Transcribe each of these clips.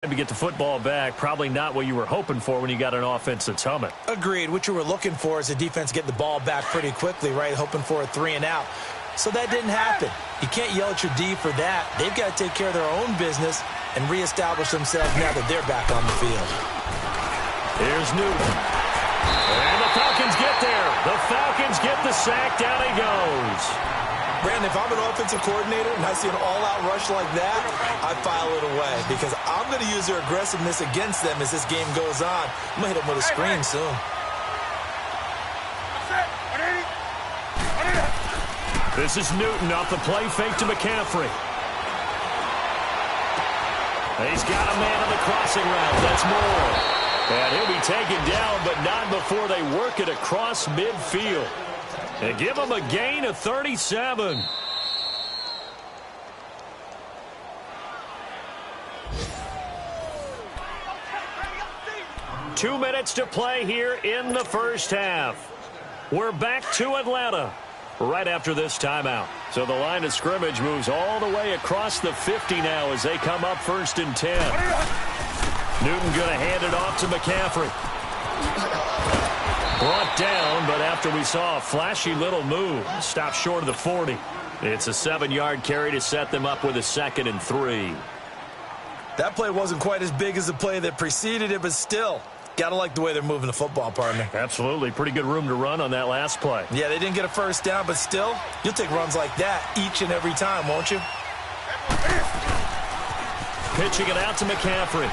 To get the football back, probably not what you were hoping for when you got an offense that's humming. Agreed. What you were looking for is a defense getting the ball back pretty quickly, right? Hoping for a 3-and-out. So that didn't happen. You can't yell at your D for that. They've got to take care of their own business and reestablish themselves now that they're back on the field. Here's Newton. And the Falcons get there. The Falcons get the sack. Down he goes. Brandon, if I'm an offensive coordinator and I see an all-out rush like that, I file it away because I'm going to use their aggressiveness against them as this game goes on. I'm going to hit them with a screen soon. This is Newton off the play fake to McCaffrey. He's got a man on the crossing route. That's Moore. And he'll be taken down, but not before they work it across midfield. And give him a gain of 37. Two minutes to play here in the first half. We're back to Atlanta right after this timeout. So the line of scrimmage moves all the way across the 50 now as they come up 1st and 10. Newton going to hand it off to McCaffrey. Brought down, but after we saw a flashy little move, stopped short of the 40. It's a 7-yard carry to set them up with a 2nd and 3. That play wasn't quite as big as the play that preceded it, but still, got to like the way they're moving the football, partner. Absolutely. Pretty good room to run on that last play. Yeah, they didn't get a first down, but still, you'll take runs like that each and every time, won't you? Pitching it out to McCaffrey.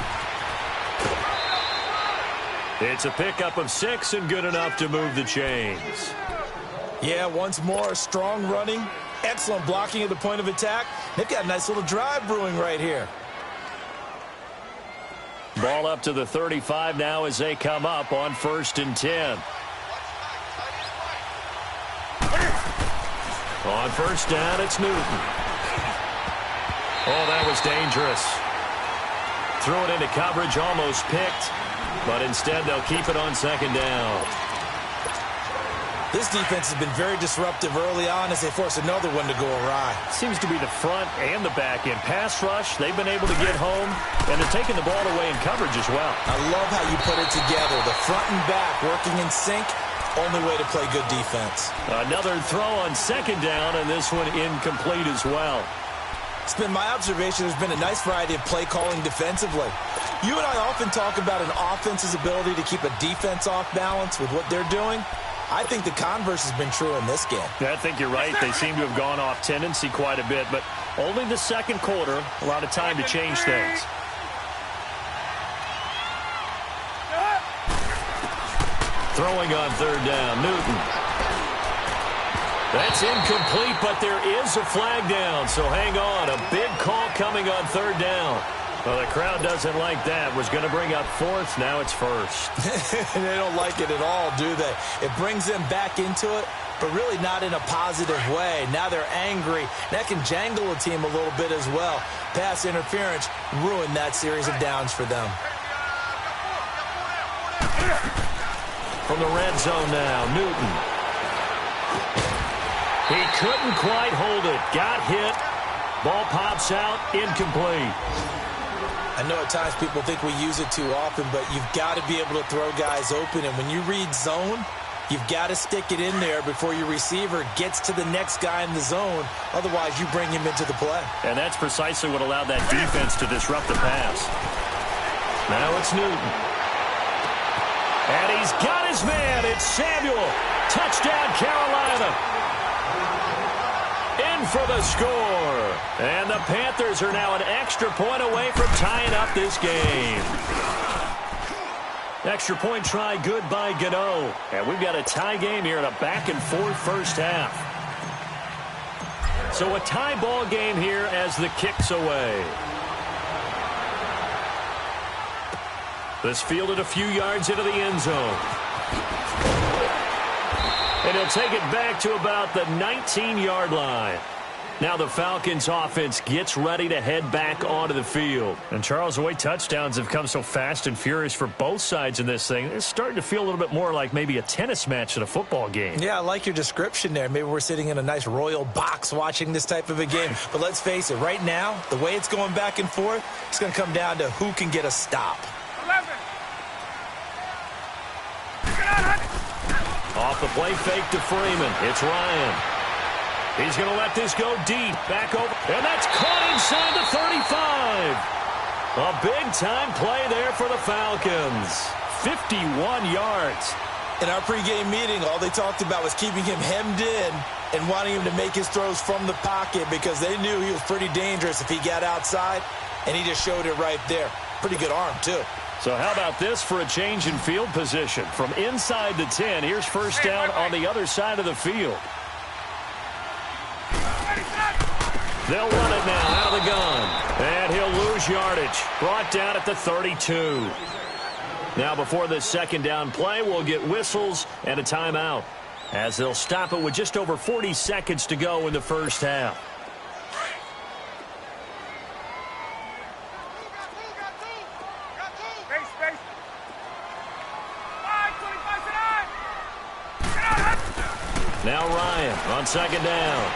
It's a pickup of 6 and good enough to move the chains. Yeah, once more, strong running, excellent blocking at the point of attack. They've got a nice little drive brewing right here. Ball up to the 35 now as they come up on 1st and 10. On 1st down, it's Newton. Oh, that was dangerous. Threw it into coverage, almost picked. But instead, they'll keep it on 2nd down. This defense has been very disruptive early on as they force another one to go awry. Seems to be the front and the back end. Pass rush, they've been able to get home, and they're taking the ball away in coverage as well. I love how you put it together. The front and back working in sync, only way to play good defense. Another throw on 2nd down, and this one incomplete as well. It's been my observation there's been a nice variety of play calling defensively. You and I often talk about an offense's ability to keep a defense off balance with what they're doing. I think the converse has been true in this game. Yeah, I think you're right. They seem to have gone off tendency quite a bit, but only the 2nd quarter, a lot of time to change things. Throwing on 3rd down, Newton. That's incomplete, but there is a flag down, so hang on. A big call coming on 3rd down. Well, the crowd doesn't like that. Was going to bring up 4th. Now it's 1st. They don't like it at all, do they? It brings them back into it, but really not in a positive way. Now they're angry. That can jangle a team a little bit as well. Pass interference ruined that series of downs for them. From the red zone now, Newton. He couldn't quite hold it. Got hit. Ball pops out. Incomplete. I know at times people think we use it too often, but you've got to be able to throw guys open. And when you read zone, you've got to stick it in there before your receiver gets to the next guy in the zone. Otherwise, you bring him into the play. And that's precisely what allowed that defense to disrupt the pass. Now it's Newton. And he's got his man. It's Samuel. Touchdown, Carolina. In for the score. And the Panthers are now an extra point away from tying up this game. Extra point try good by Gano. And we've got a tie game here in a back-and-forth first half. So a tie ball game here as the kick's away. This fielded a few yards into the end zone. And he'll take it back to about the 19-yard line. Now the Falcons offense gets ready to head back onto the field. And Charles, the way touchdowns have come so fast and furious for both sides in this thing, it's starting to feel a little bit more like maybe a tennis match at a football game. Yeah, I like your description there. Maybe we're sitting in a nice royal box watching this type of a game. But let's face it, right now, the way it's going back and forth, it's going to come down to who can get a stop. 11. Off the play fake to Freeman. It's Ryan. He's going to let this go deep. Back over. And that's caught inside the 35. A big-time play there for the Falcons. 51 yards. In our pregame meeting, all they talked about was keeping him hemmed in and wanting him to make his throws from the pocket because they knew he was pretty dangerous if he got outside, and he just showed it right there. Pretty good arm, too. So how about this for a change in field position? From inside the 10, here's first down on the other side of the field. They'll run it now out of the gun. And he'll lose yardage. Brought down at the 32. Now before this second down play, we'll get whistles and a timeout, as they'll stop it with just over 40 seconds to go in the first half. Now Ryan on second down.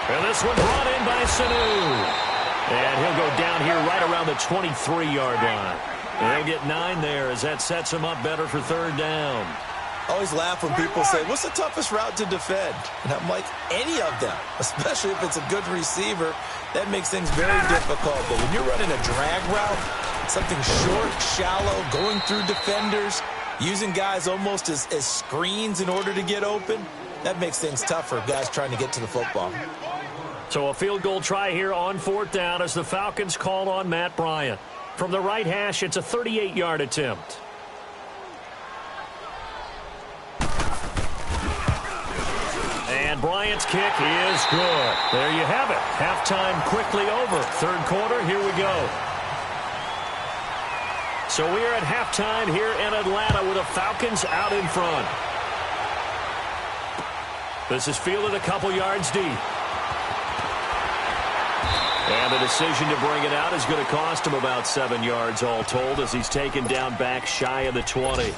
And this one brought in by Sanu. And he'll go down here right around the 23-yard line. And he'll get 9 there as that sets him up better for third down. I always laugh when people say, what's the toughest route to defend? And I'm like, any of them, especially if it's a good receiver. That makes things very difficult. But when you're running a drag route, something short, shallow, going through defenders, using guys almost as screens in order to get open, that makes things tougher, guys trying to get to the football. So a field goal try here on fourth down as the Falcons call on Matt Bryant. From the right hash, it's a 38-yard attempt. And Bryant's kick is good. There you have it. Halftime quickly over. Third quarter, here we go. So we are at halftime here in Atlanta with the Falcons out in front. This is fielded a couple yards deep. And the decision to bring it out is going to cost him about 7 yards all told as he's taken down back shy of the 20.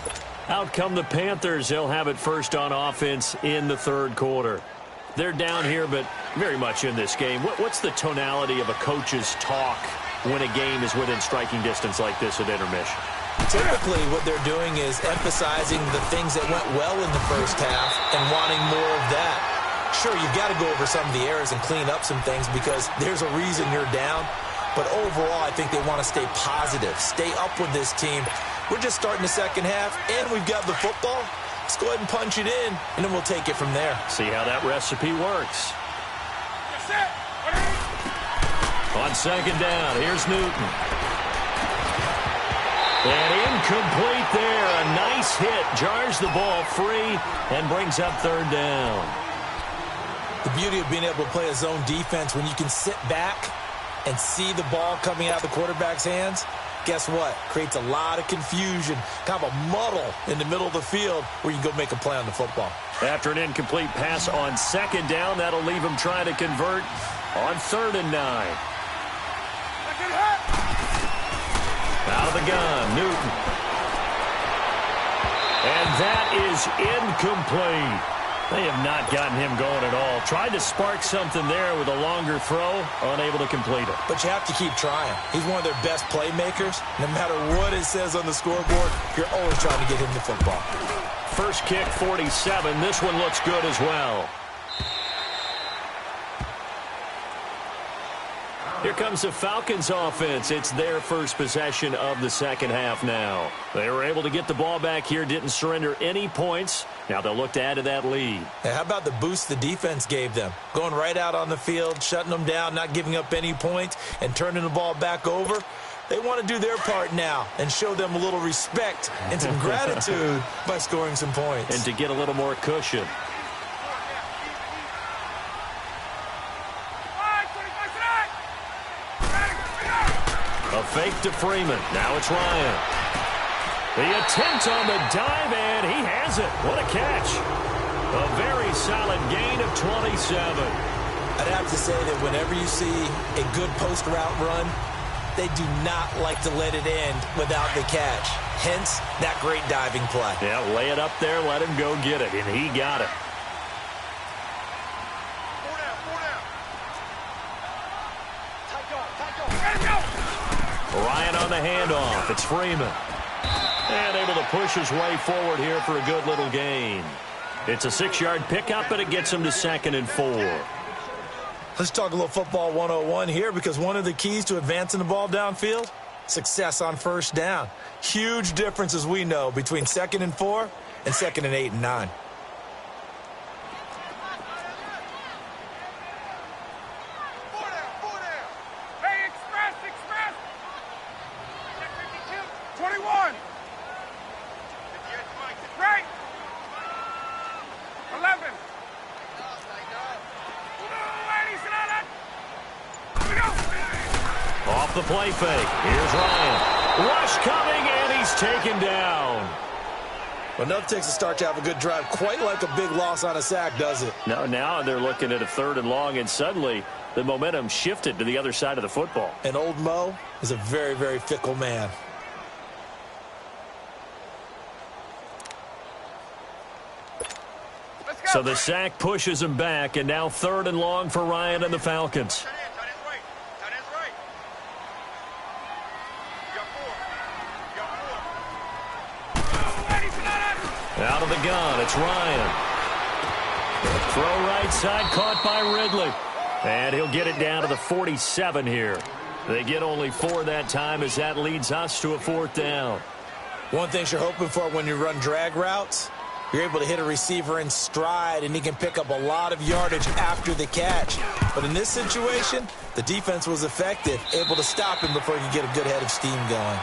Out come the Panthers. They'll have it first on offense in the third quarter. They're down here, but very much in this game. What's the tonality of a coach's talk when a game is within striking distance like this at intermission? Typically, what they're doing is emphasizing the things that went well in the first half and wanting more of that. Sure, you've got to go over some of the errors and clean up some things because there's a reason you're down. But overall, I think they want to stay positive, stay up with this team. We're just starting the second half, and we've got the football. Let's go ahead and punch it in, and then we'll take it from there. See how that recipe works. On second down, here's Newton. And incomplete there. A nice hit. Jars the ball free and brings up third down. The beauty of being able to play a zone defense when you can sit back and see the ball coming out of the quarterback's hands, guess what? Creates a lot of confusion, kind of a muddle in the middle of the field where you can go make a play on the football. After an incomplete pass on second down, that'll leave him trying to convert on 3rd and 9. Out of the gun, Newton. And that is incomplete. They have not gotten him going at all. Tried to spark something there with a longer throw, unable to complete it. But you have to keep trying. He's one of their best playmakers. No matter what it says on the scoreboard, you're always trying to get him the football. First kick, 47. This one looks good as well. Here comes the Falcons offense. It's their first possession of the second half now. They were able to get the ball back here, didn't surrender any points. Now they'll look to add to that lead. Hey, how about the boost the defense gave them? Going right out on the field, shutting them down, not giving up any points, and turning the ball back over. They want to do their part now and show them a little respect and some gratitude by scoring some points. And to get a little more cushion. A fake to Freeman. Now it's Ryan. The attempt on the dive, and he has it. What a catch. A very solid gain of 27. I'd have to say that whenever you see a good post route run, they do not like to let it end without the catch. Hence, that great diving play. Yeah, lay it up there, let him go get it, and he got it. Ryan on the handoff. It's Freeman. And able to push his way forward here for a good little gain. It's a 6-yard pickup, and it gets him to 2nd and 4. Let's talk a little football 101 here, because one of the keys to advancing the ball downfield, success on first down. Huge difference, as we know, between 2nd and 4 and 2nd and 8 and 9. Off the play fake. Here's Ryan. Rush coming, and he's taken down. Well, enough takes a start to have a good drive. Quite like a big loss on a sack, does it? No, now they're looking at a 3rd and long, and suddenly the momentum shifted to the other side of the football. And old Mo is a very, very fickle man. So the sack pushes him back, and now 3rd and long for Ryan and the Falcons. Out of the gun, it's Ryan. Throw right side, caught by Ridley. And he'll get it down to the 47 here. They get only 4 that time, as that leads us to a 4th down. One thing you're hoping for when you run drag routes, you're able to hit a receiver in stride, and he can pick up a lot of yardage after the catch. But in this situation, the defense was effective, able to stop him before he could get a good head of steam going.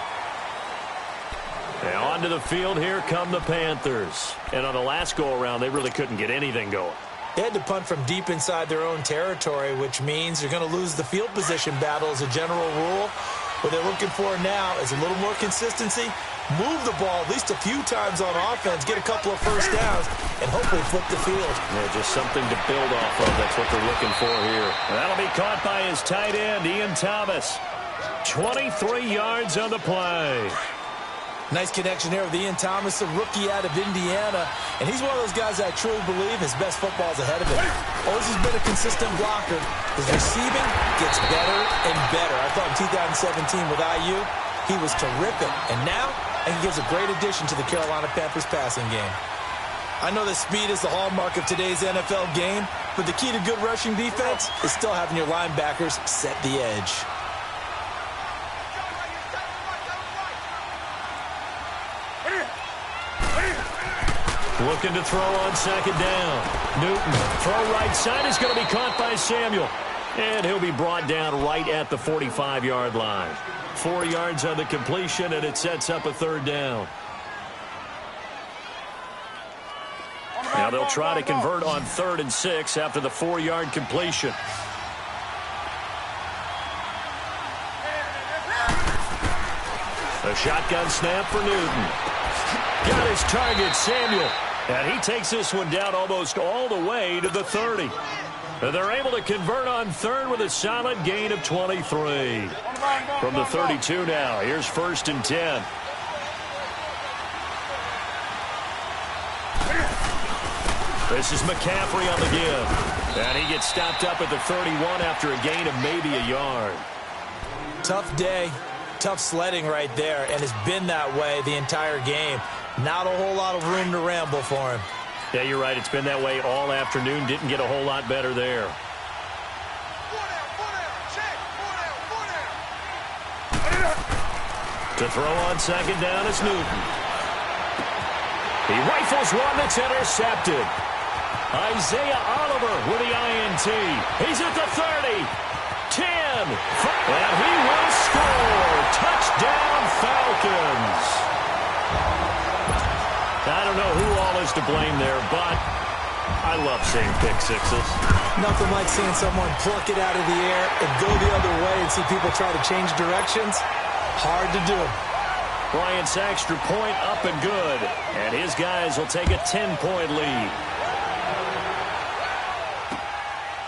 And onto the field, here come the Panthers. And on the last go-around, they really couldn't get anything going. They had to punt from deep inside their own territory, which means you're going to lose the field position battle as a general rule. What they're looking for now is a little more consistency, move the ball at least a few times on offense, get a couple of first downs, and hopefully flip the field. Yeah, just something to build off of. That's what they're looking for here. That'll be caught by his tight end, Ian Thomas. 23 yards on the play. Nice connection there with Ian Thomas, a rookie out of Indiana. And he's one of those guys I truly believe his best football is ahead of him. Always has been a consistent blocker. His receiving gets better and better. I thought in 2017 with IU, he was terrific. And now, he gives a great addition to the Carolina Panthers passing game. I know that speed is the hallmark of today's NFL game, but the key to good rushing defense is still having your linebackers set the edge. Looking to throw on 2nd down. Newton, throw right side, is going to be caught by Samuel. And he'll be brought down right at the 45-yard line. 4 yards on the completion, and it sets up a 3rd down. Now they'll try to convert on 3rd and 6 after the 4-yard completion. A shotgun snap for Newton. Got his target, Samuel. And he takes this one down almost all the way to the 30. And they're able to convert on 3rd with a solid gain of 23. From the 32 now, here's 1st and 10. This is McCaffrey on the give. And he gets stopped up at the 31 after a gain of maybe a yard. Tough day, tough sledding right there, and it's been that way the entire game. Not a whole lot of room to ramble for him. Yeah, you're right. It's been that way all afternoon. Didn't get a whole lot better there. To throw on 2nd down is Newton. He rifles one that's intercepted. Isaiah Oliver with the INT. He's at the 30. 10. And he will score. Touchdown, Falcons. I don't know who all is to blame there, but I love seeing pick sixes. Nothing like seeing someone pluck it out of the air and go the other way and see people try to change directions. Hard to do. Bryant's extra point up and good. And his guys will take a 10-point lead.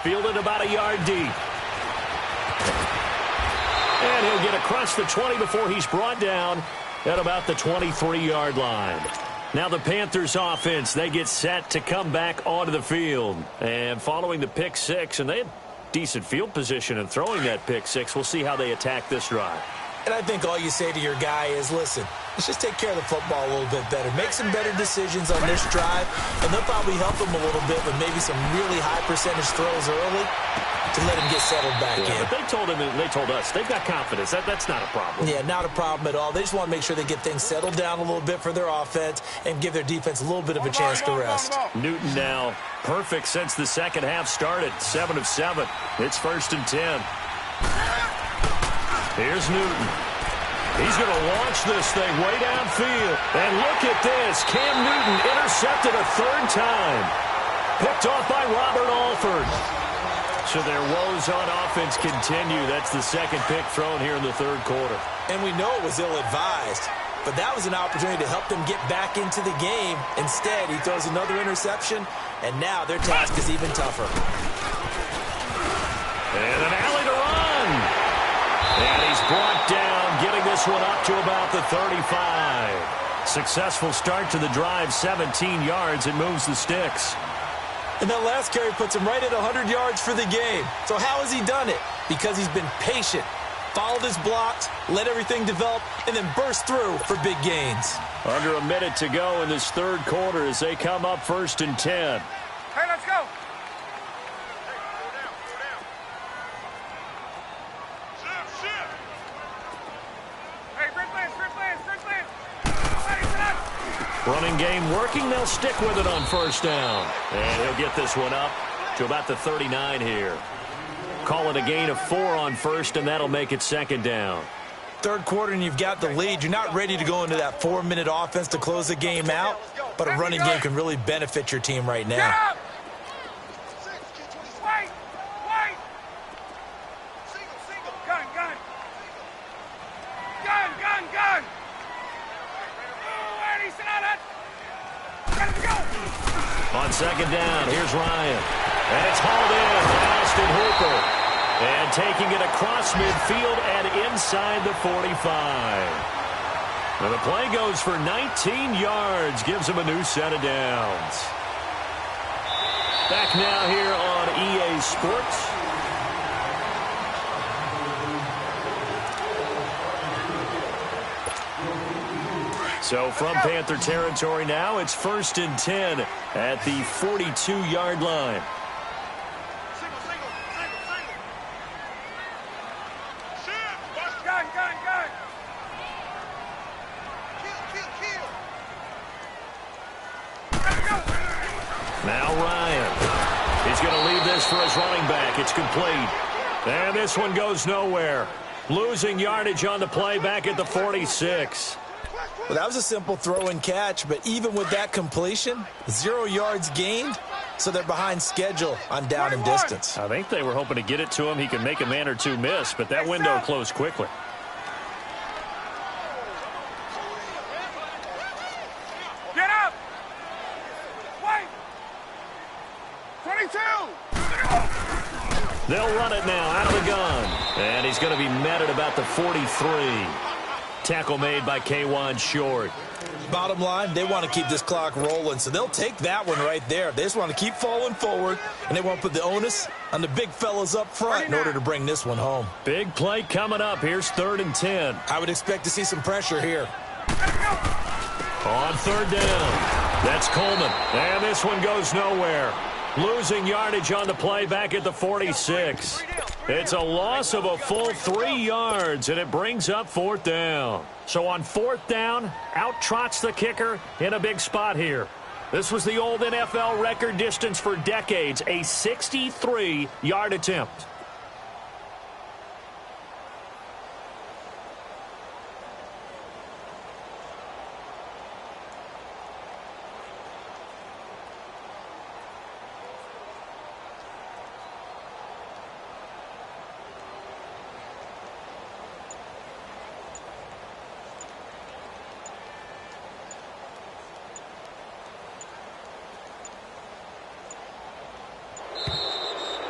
fielded about a yard deep. And he'll get across the 20 before he's brought down at about the 23-yard line. Now the Panthers offense, they get set to come back onto the field. And following the pick six, and they had decent field position in throwing that pick six, we'll see how they attack this drive. And I think all you say to your guy is, listen, let's just take care of the football a little bit better. Make some better decisions on this drive, and they'll probably help him a little bit with maybe some really high percentage throws early to let him get settled back in. But they told him, and they told us, they've got confidence. That's not a problem. Yeah, not a problem at all. They just want to make sure they get things settled down a little bit for their offense and give their defense a little bit of a chance to rest. Newton now perfect since the second half started. 7 of 7. It's 1st and 10. Here's Newton. He's going to launch this thing way downfield. And look at this. Cam Newton intercepted a third time. Picked off by Robert Alford. So their woes on offense continue. That's the second pick thrown here in the third quarter. And we know it was ill-advised, but that was an opportunity to help them get back into the game. Instead, he throws another interception, and now their task is even tougher. And an alley to run. And he's brought down, getting this one up to about the 35. Successful start to the drive, 17 yards. It moves the sticks. And that last carry puts him right at 100 yards for the game. So how has he done it? Because he's been patient, followed his blocks, let everything develop, and then burst through for big gains. Under a minute to go in this third quarter as they come up 1st and 10. Hey, let's go. Running game working. They'll stick with it on 1st down. And he'll get this one up to about the 39 here. Call it a gain of 4 on 1st, and that'll make it 2nd down. Third quarter, and you've got the lead. You're not ready to go into that 4-minute offense to close the game out, but a running game can really benefit your team right now. On 2nd down, here's Ryan. And it's hauled in by Austin Hooper. And taking it across midfield and inside the 45. And the play goes for 19 yards. Gives him a new set of downs. Back now here on EA Sports. So from Panther territory now, it's 1st and 10 at the 42-yard line. Now Ryan. He's going to leave this for his running back. It's complete. And this one goes nowhere. Losing yardage on the play back at the 46. Well, that was a simple throw and catch, but even with that completion, 0 yards gained, so they're behind schedule on down and distance. I think they were hoping to get it to him. He can make a man or two miss, but that window closed quickly. Get up! Wait! 22! They'll run it now out of the gun. And he's going to be met at about the 43. Tackle made by K'Wan Short. Bottom line, they want to keep this clock rolling, so they'll take that one right there. They just want to keep falling forward, and they want to put the onus on the big fellas up front in order to bring this one home. Big play coming up. Here's 3rd and 10. I would expect to see some pressure here. On 3rd down, that's Coleman. And this one goes nowhere. Losing yardage on the play back at the 46. It's a loss of a full 3 yards, and it brings up 4th down. So on 4th down, out trots the kicker in a big spot here. This was the old NFL record distance for decades, a 63-yard attempt.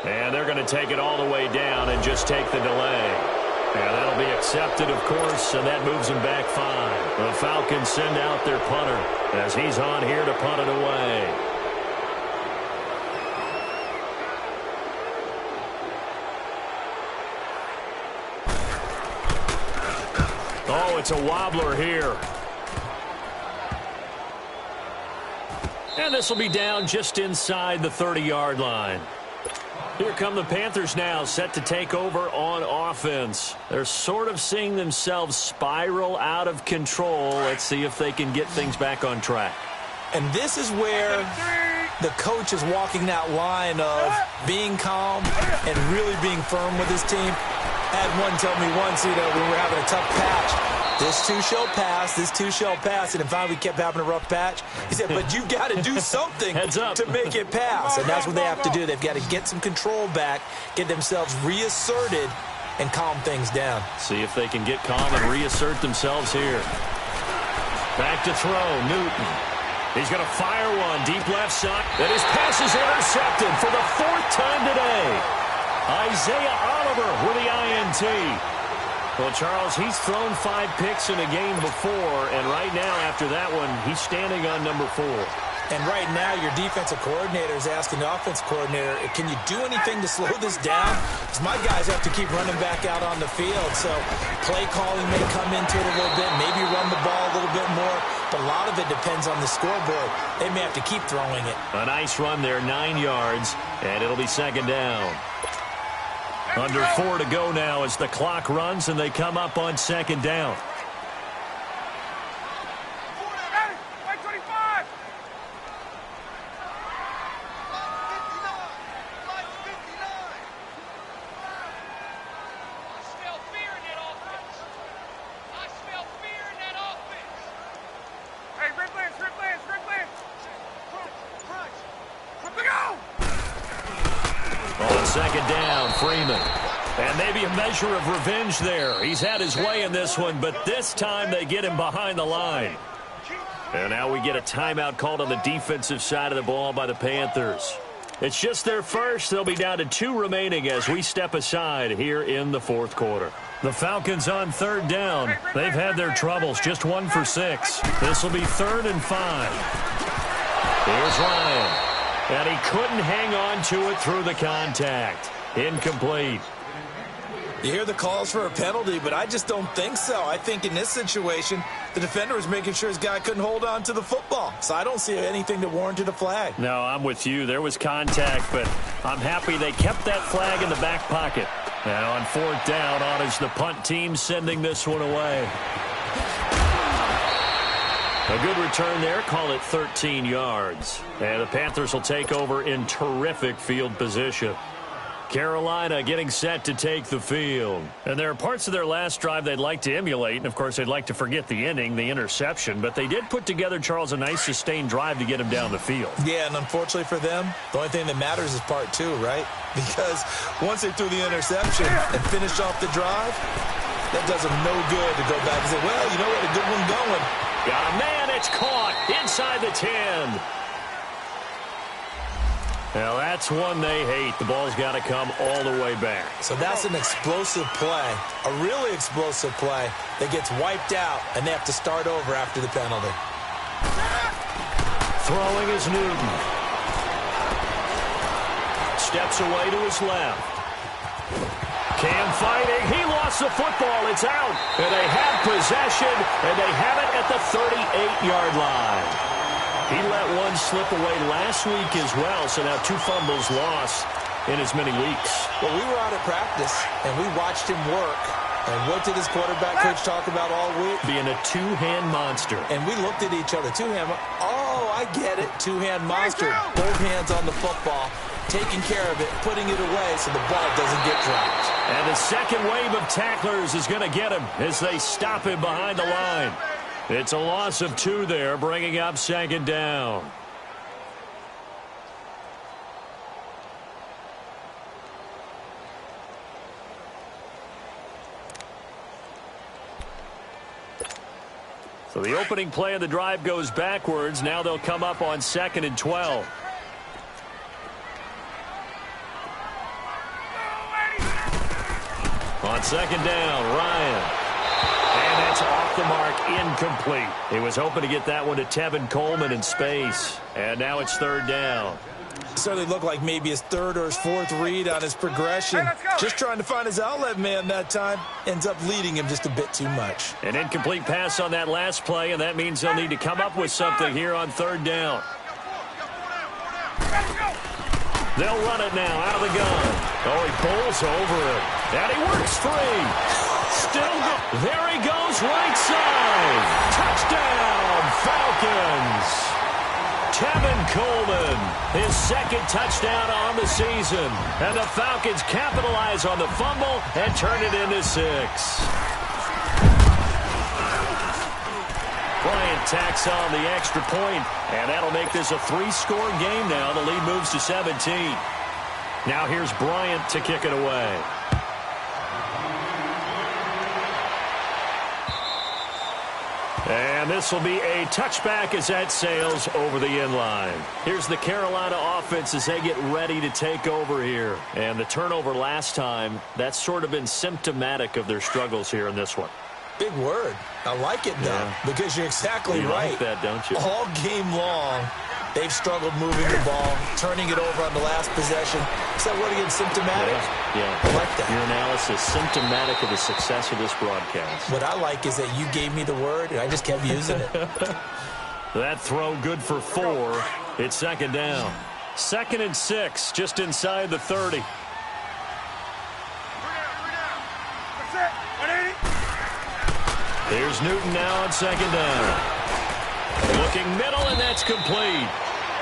And they're going to take it all the way down and just take the delay. And that'll be accepted, of course, and that moves them back 5. The Falcons send out their punter as he's on here to punt it away. Oh, it's a wobbler here. And this will be down just inside the 30-yard line. Here come the Panthers now, set to take over on offense. They're sort of seeing themselves spiral out of control. Let's see if they can get things back on track. And this is where the coach is walking that line of being calm and really being firm with his team. I had one tell me once, when we were having a tough patch, this too shall pass, this too shall pass. And then finally we kept having a rough patch. He said, but you've got to do something to make it pass. And that's what they have to do. They've got to get some control back, get themselves reasserted, and calm things down. See if they can get calm and reassert themselves here. Back to throw, Newton. He's going to fire one, deep left side. And his pass is intercepted for the 4th time today. Isaiah Oliver with the INT. Well, Charles, he's thrown 5 picks in a game before, and right now, after that one, he's standing on number 4. And right now, your defensive coordinator is asking the offensive coordinator, can you do anything to slow this down? Because my guys have to keep running back out on the field. So play calling may come into it a little bit, maybe run the ball a little bit more, but a lot of it depends on the scoreboard. They may have to keep throwing it. A nice run there, 9 yards, and it'll be 2nd down. Under 4 to go now as the clock runs and they come up on 2nd down. On 2nd down, Freeman. And maybe a measure of revenge there. He's had his way in this one, but this time they get him behind the line. And now we get a timeout called on the defensive side of the ball by the Panthers. It's just their first. They'll be down to 2 remaining as we step aside here in the 4th quarter. The Falcons on 3rd down. They've had their troubles, just 1 for 6. This will be 3rd and 5. Here's Ryan. And he couldn't hang on to it through the contact. Incomplete. You hear the calls for a penalty, but I just don't think so. I think in this situation, the defender was making sure his guy couldn't hold on to the football. So I don't see anything that warranted a flag. No, I'm with you. There was contact, but I'm happy they kept that flag in the back pocket. And on 4th down, on is the punt team sending this one away. A good return there. Call it 13 yards. And the Panthers will take over in terrific field position. Carolina getting set to take the field. And there are parts of their last drive they'd like to emulate. And, of course, they'd like to forget the inning, the interception. But they did put together, Charles, a nice sustained drive to get him down the field. Yeah, and unfortunately for them, the only thing that matters is part 2, right? Because once they threw the interception and finished off the drive, that does them no good to go back and say, well, you know what, a good one going. Got a man, it's caught inside the 10. Now that's one they hate. The ball's got to come all the way back. So that's an explosive play, a really explosive play that gets wiped out, and they have to start over after the penalty. Throwing is Newton. Steps away to his left. Cam fighting. He lost the football. It's out. And they have possession, and they have it at the 38-yard line. He let one slip away last week as well, so now 2 fumbles lost in as many weeks. Well, we were out at practice, and we watched him work. And what did his quarterback coach talk about all week? Being a 2-hand monster. And we looked at each other. 2-hand. Oh, I get it. 2-hand monster. Both hands on the football, taking care of it, putting it away so the ball doesn't get dropped. And the second wave of tacklers is going to get him as they stop him behind the line. It's a loss of 2 there, bringing up 2nd down. So the opening play of the drive goes backwards. Now they'll come up on 2nd and 12. second down, Ryan. And that's off the mark, incomplete. He was hoping to get that one to Tevin Coleman in space. And now it's third down. Certainly looked like maybe his third or his fourth read on his progression. Just trying to find his outlet man that time. Ends up leading him just a bit too much. An incomplete pass on that last play, and that means they'll need to come up with something here on third down. They'll run it now out of the gun. Oh, he bowls over it. And he works free. Still go. There he goes, right side. Touchdown, Falcons. Tevin Coleman, his second touchdown on the season. And the Falcons capitalize on the fumble and turn it into 6. Bryant tacks on the extra point, and that'll make this a 3-score game now. The lead moves to 17. Now here's Bryant to kick it away. And this will be a touchback as that sails over the end line. Here's the Carolina offense as they get ready to take over here. And the turnover last time, that's sort of been symptomatic of their struggles here in this one. Big word. I like it, though, because you're exactly right. You like that, don't you? All game long, they've struggled moving the ball, turning it over on the last possession. Is that word again, symptomatic? Yeah. I like that. Your analysis, symptomatic of the success of this broadcast. What I like is that you gave me the word, and I just kept using it. That throw good for 4. It's second down. 2nd and 6, just inside the 30. Here's Newton now on second down. Looking middle, and that's complete.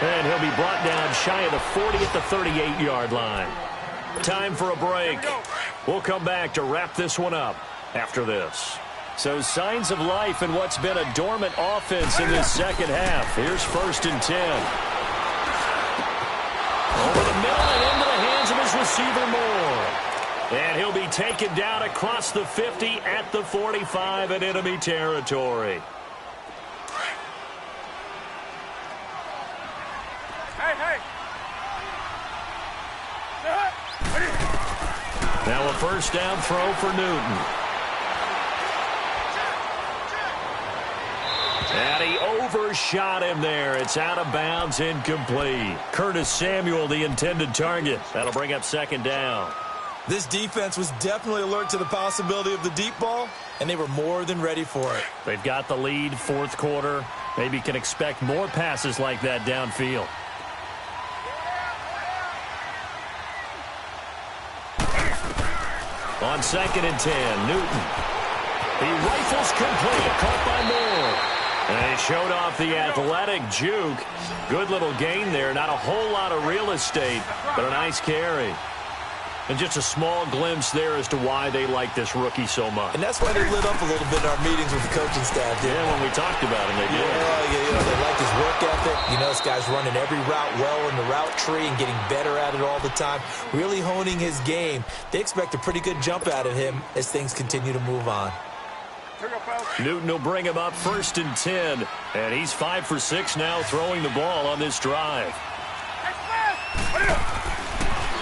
And he'll be brought down shy of the 40 at the 38-yard line. Time for a break. We'll come back to wrap this one up after this. So signs of life in what's been a dormant offense in this second half. Here's 1st and 10. Over the middle and into the hands of his receiver Moore. And he'll be taken down across the 50 at the 45 in enemy territory. Hey. Now a first down throw for Newton. And he overshot him there. It's out of bounds, incomplete. Curtis Samuel, the intended target. That'll bring up second down. This defense was definitely alert to the possibility of the deep ball, and they were more than ready for it. They've got the lead, fourth quarter. Maybe can expect more passes like that downfield. On 2nd and 10, Newton. He rifles complete, caught by Moore. And he showed off the athletic juke. Good little gain there. Not a whole lot of real estate, but a nice carry. And just a small glimpse there as to why they like this rookie so much. And that's why they lit up a little bit in our meetings with the coaching staff. Yeah, when we talked about him, they did. Yeah, they like his work ethic. This guy's running every route well in the route tree and getting better at it all the time, really honing his game. They expect a pretty good jump out of him as things continue to move on. Newton will bring him up 1st and 10, and he's 5 for 6 now throwing the ball on this drive.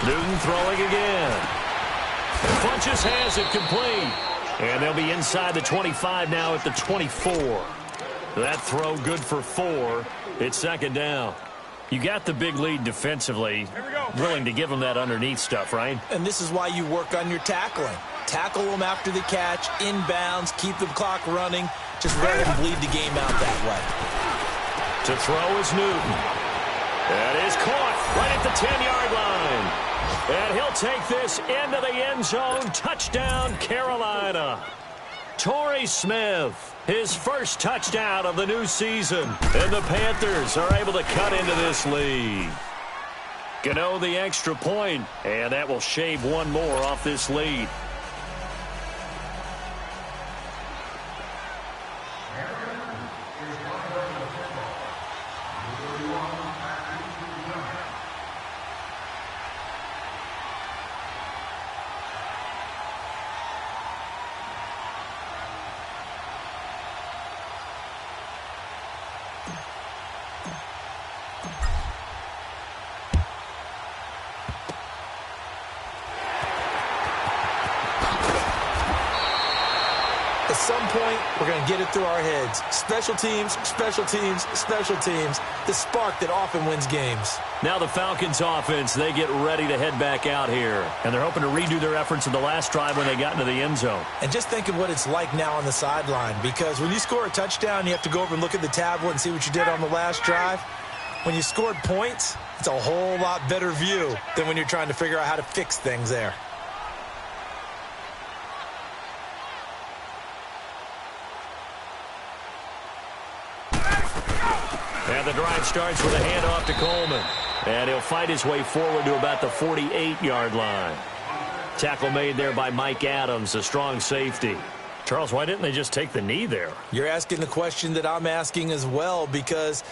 Newton throwing again. Funches has it complete. And they'll be inside the 25 now at the 24. That throw good for 4. It's second down. You got the big lead defensively. Willing to give them that underneath stuff, right? And this is why you work on your tackling. Tackle them after the catch, inbounds, keep the clock running. Just let them bleed the game out that way. To throw is Newton. That is caught right at the 10-yard line. And he'll take this into the end zone. Touchdown, Carolina. Torrey Smith, his first touchdown of the new season. And the Panthers are able to cut into this lead. Gano the extra point, and that will shave one more off this lead. some point, we're going to get it through our heads. Special teams, special teams, special teams. The spark that often wins games. Now the Falcons offense, they get ready to head back out here. And they're hoping to redo their efforts in the last drive when they got into the end zone. And just think of what it's like now on the sideline. Because when you score a touchdown, you have to go over and look at the tablet and see what you did on the last drive. When you scored points, it's a whole lot better view than when you're trying to figure out how to fix things there. And the drive starts with a handoff to Coleman. And he'll fight his way forward to about the 48-yard line. Tackle made there by Mike Adams, a strong safety. Charles, why didn't they just take the knee there? You're asking the question that I'm asking as well, because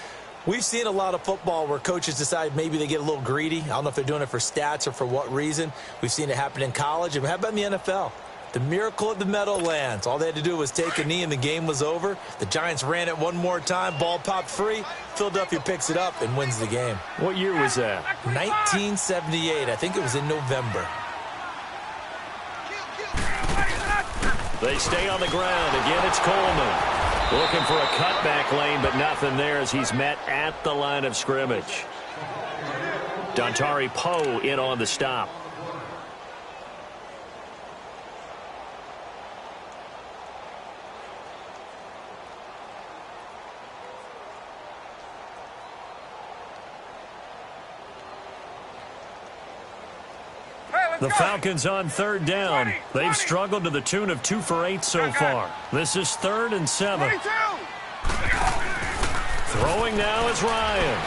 we've seen a lot of football where coaches decide maybe they get a little greedy. I don't know if they're doing it for stats or for what reason. We've seen it happen in college. And how about in the NFL? The miracle of the Meadowlands. All they had to do was take a knee and the game was over. The Giants ran it one more time. Ball popped free. Philadelphia picks it up and wins the game. What year was that? 1978. I think it was in November. They stay on the ground. Again, it's Coleman. Looking for a cutback lane, but nothing there as he's met at the line of scrimmage. Dontari Poe in on the stop. The Falcons on third down. They've struggled to the tune of 2 for 8 so far. This is 3rd and 7. Throwing now is Ryan.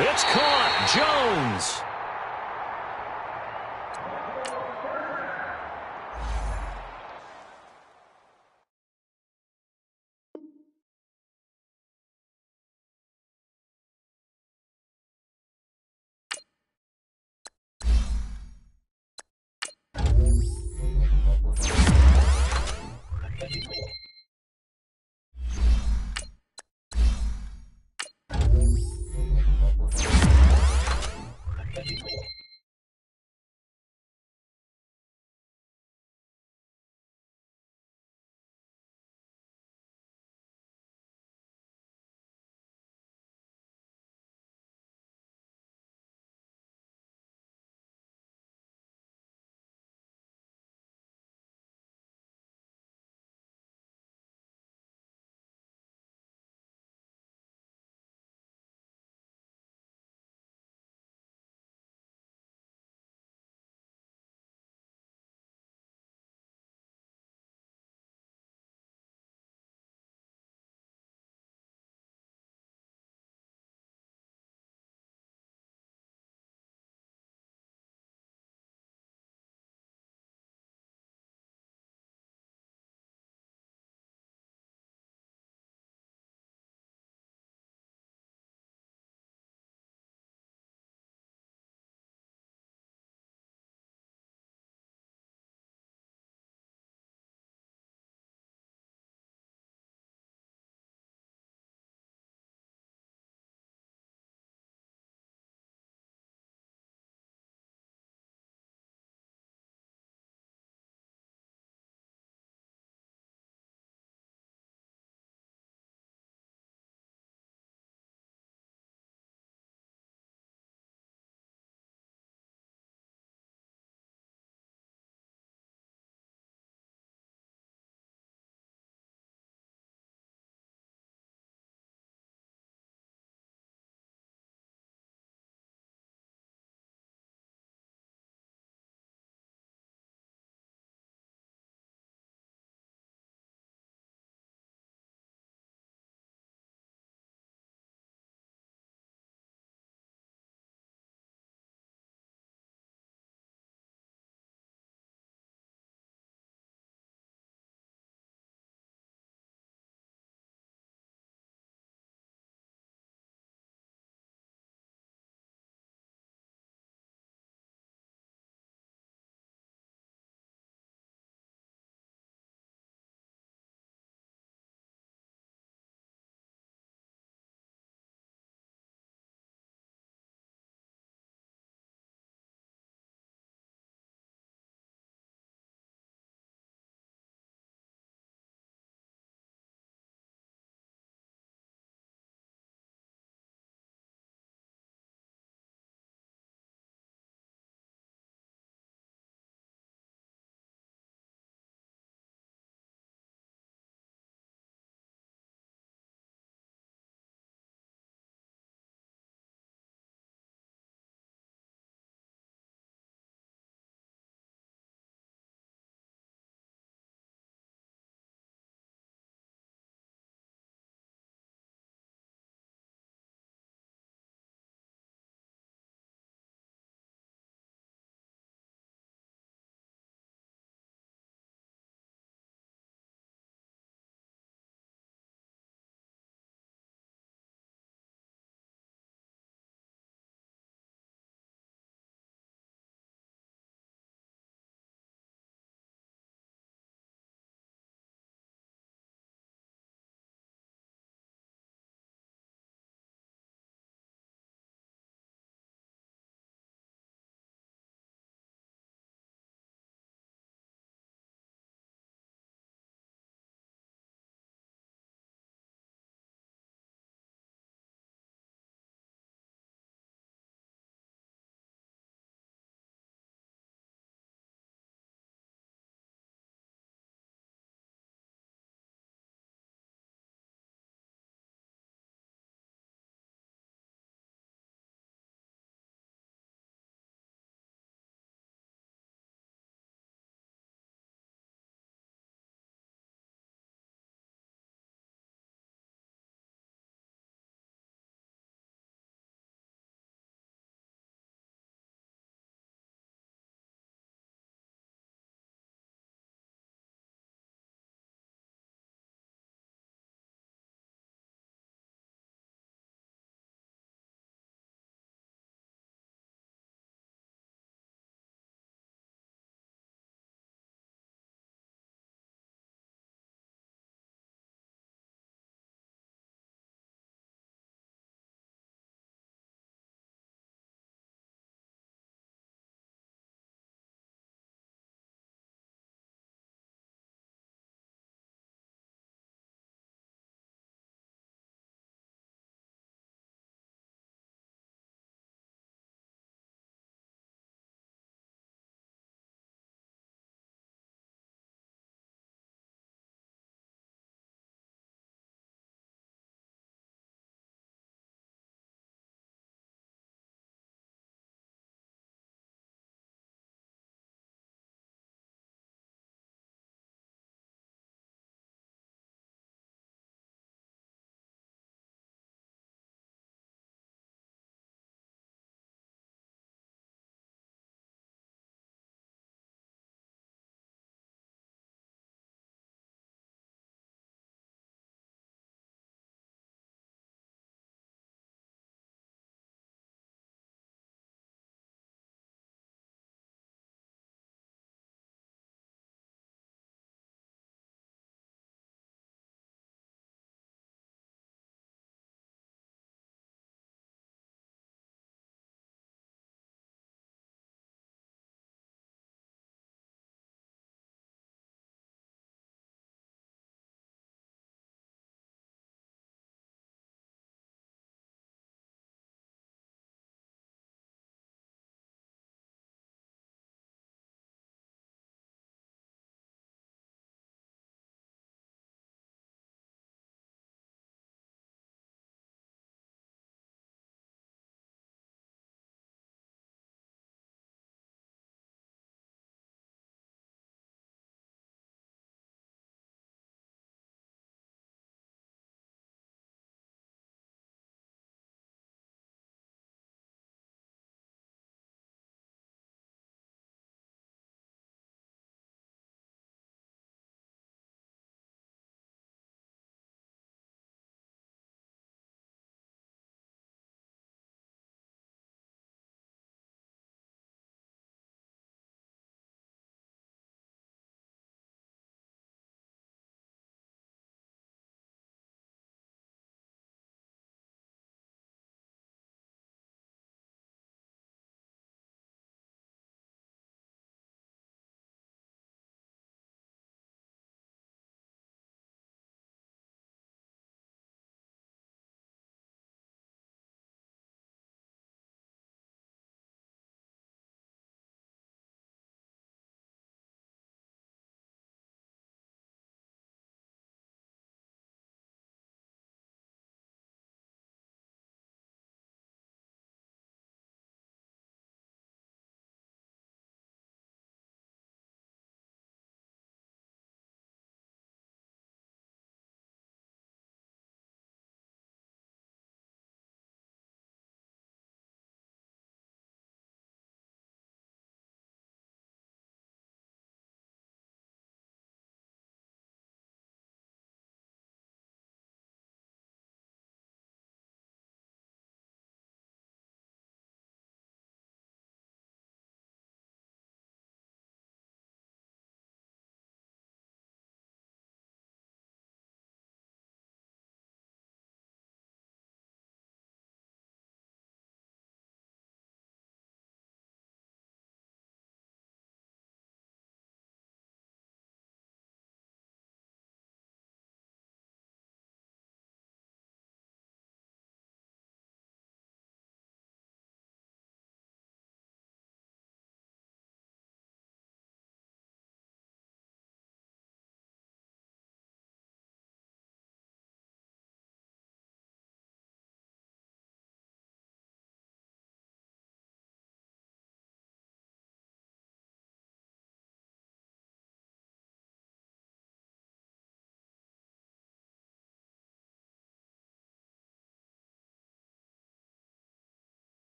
It's caught. Jones.